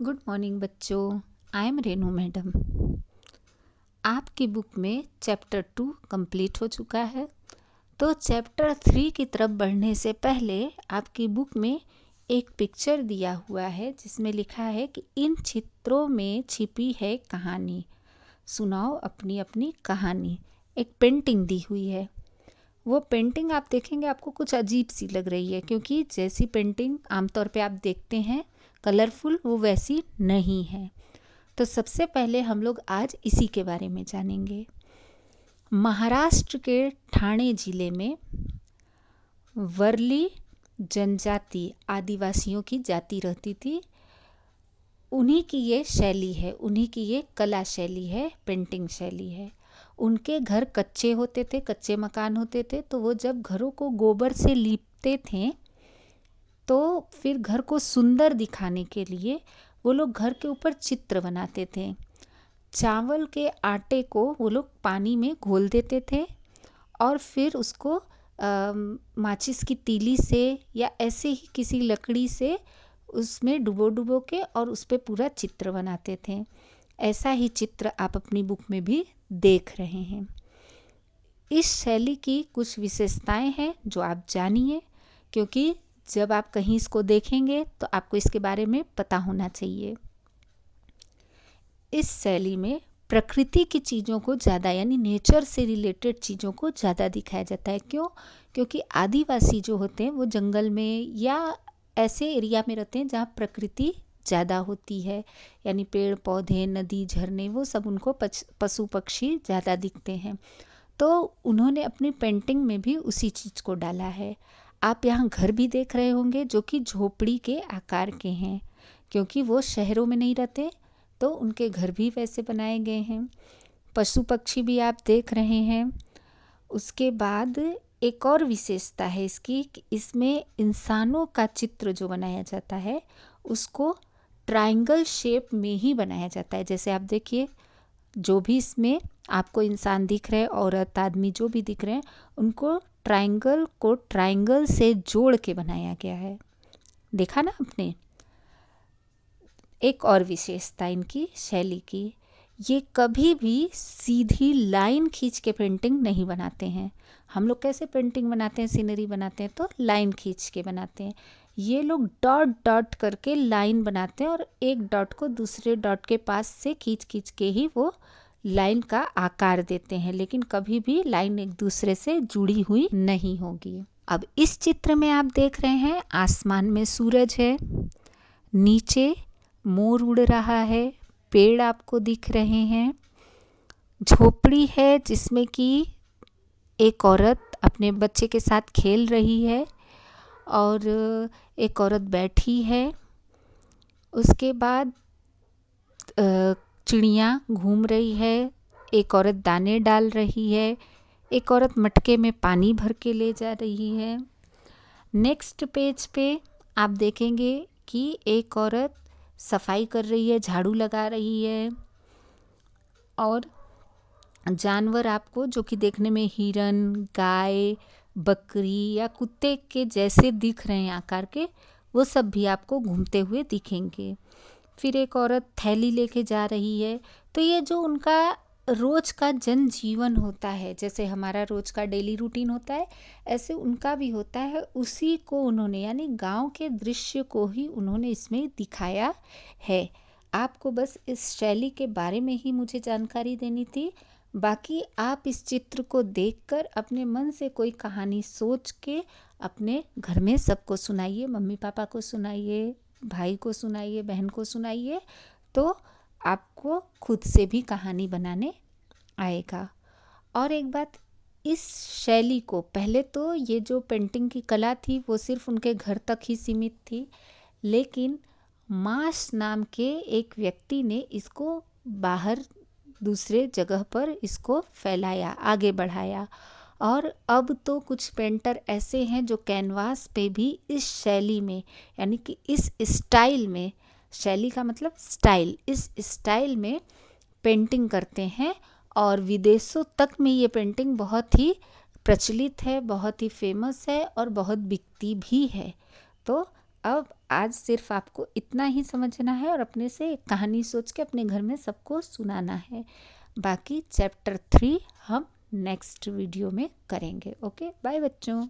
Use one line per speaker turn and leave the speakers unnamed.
Good morning बच्चों। I am Renu madam. आपकी book में चैप्टर 2 कंप्लीट हो चुका है। तो चैप्टर 3 की तरफ बढ़ने से पहले आपकी बुक में एक पिक्चर दिया हुआ है जिसमें लिखा है कि इन चित्रों में छिपी है कहानी, सुनाओ अपनी अपनी कहानी। एक पेंटिंग दी हुई है। वो पेंटिंग आप देखेंगे आपको कुछ अजीब सी लग रही है, क्योंकि जैसी पेंटिंग आमतौर पे आप देखते हैं कलरफुल, वो वैसी नहीं है। तो सबसे पहले हम लोग आज इसी के बारे में जानेंगे। महाराष्ट्र के ठाणे जिले में वर्ली जनजाति, आदिवासियों की जाति रहती थी। उन्हीं की ये शैली है, उन्हीं की ये कला शैली है, पेंटिंग शैली है। उनके घर कच्चे होते थे, कच्चे मकान होते थे। तो वो जब घरों को गोबर से लीपते थे तो फिर घर को सुंदर दिखाने के लिए वो लोग घर के ऊपर चित्र बनाते थे। चावल के आटे को वो लोग पानी में घोल देते थे और फिर उसको माचिस की तीली से या ऐसे ही किसी लकड़ी से उसमें डुबो डुबो के और उस पर पूरा चित्र बनाते थे। ऐसा ही चित्र आप अपनी बुक में भी देख रहे हैं। इस शैली की कुछ विशेषताएं हैं जो आप जानिए, क्योंकि जब आप कहीं इसको देखेंगे तो आपको इसके बारे में पता होना चाहिए। इस शैली में प्रकृति की चीज़ों को ज़्यादा, यानी नेचर से रिलेटेड चीज़ों को ज़्यादा दिखाया जाता है। क्यों? क्योंकि आदिवासी जो होते हैं वो जंगल में या ऐसे एरिया में रहते हैं जहाँ प्रकृति ज़्यादा होती है, यानी पेड़ पौधे, नदी, झरने, वो सब उनको पशु पक्षी ज़्यादा दिखते हैं। तो उन्होंने अपनी पेंटिंग में भी उसी चीज़ को डाला है। आप यहाँ घर भी देख रहे होंगे जो कि झोपड़ी के आकार के हैं, क्योंकि वो शहरों में नहीं रहते, तो उनके घर भी वैसे बनाए गए हैं। पशु पक्षी भी आप देख रहे हैं। उसके बाद एक और विशेषता है इसकी कि इसमें इंसानों का चित्र जो बनाया जाता है उसको ट्रायंगल शेप में ही बनाया जाता है। जैसे आप देखिए, जो भी इसमें आपको इंसान दिख रहे हैं, औरत आदमी जो भी दिख रहे हैं, उनको ट्रायंगल को ट्रायंगल से जोड़ के बनाया गया है। देखा ना आपने? एक और विशेषता इनकी शैली की, ये कभी भी सीधी लाइन खींच के पेंटिंग नहीं बनाते हैं। हम लोग कैसे पेंटिंग बनाते हैं, सीनरी बनाते हैं तो लाइन खींच के बनाते हैं। ये लोग डॉट डॉट करके लाइन बनाते हैं और एक डॉट को दूसरे डॉट के पास से खींच खींच के ही वो लाइन का आकार देते हैं, लेकिन कभी भी लाइन एक दूसरे से जुड़ी हुई नहीं होगी। अब इस चित्र में आप देख रहे हैं आसमान में सूरज है, नीचे मोर उड़ रहा है, पेड़ आपको दिख रहे हैं, झोपड़ी है जिसमें कि एक औरत अपने बच्चे के साथ खेल रही है और एक औरत बैठी है। उसके बाद चिड़िया घूम रही है, एक औरत दाने डाल रही है, एक औरत मटके में पानी भर के ले जा रही है। नेक्स्ट पेज पे आप देखेंगे कि एक औरत सफाई कर रही है, झाड़ू लगा रही है, और जानवर आपको जो कि देखने में हिरन, गाय, बकरी या कुत्ते के जैसे दिख रहे हैं आकार के, वो सब भी आपको घूमते हुए दिखेंगे। फिर एक औरत थैली लेके जा रही है। तो ये जो उनका रोज का जनजीवन होता है, जैसे हमारा रोज का डेली रूटीन होता है, ऐसे उनका भी होता है। उसी को उन्होंने, यानी गांव के दृश्य को ही उन्होंने इसमें दिखाया है। आपको बस इस शैली के बारे में ही मुझे जानकारी देनी थी। बाकी आप इस चित्र को देखकर अपने मन से कोई कहानी सोच के अपने घर में सबको सुनाइए, मम्मी पापा को सुनाइए, भाई को सुनाइए, बहन को सुनाइए, तो आपको खुद से भी कहानी बनाने आएगा। और एक बात, इस शैली को पहले तो ये जो पेंटिंग की कला थी वो सिर्फ उनके घर तक ही सीमित थी, लेकिन मास नाम के एक व्यक्ति ने इसको बाहर दूसरे जगह पर इसको फैलाया, आगे बढ़ाया। और अब तो कुछ पेंटर ऐसे हैं जो कैनवास पे भी इस शैली में, यानी कि इस स्टाइल में, शैली का मतलब स्टाइल, इस स्टाइल में पेंटिंग करते हैं। और विदेशों तक में ये पेंटिंग बहुत ही प्रचलित है, बहुत ही फेमस है और बहुत बिकती भी है। तो अब आज सिर्फ आपको इतना ही समझना है और अपने से एक कहानी सोच के अपने घर में सबको सुनाना है। बाकी चैप्टर 3 हम नेक्स्ट वीडियो में करेंगे। ओके, बाय बच्चों।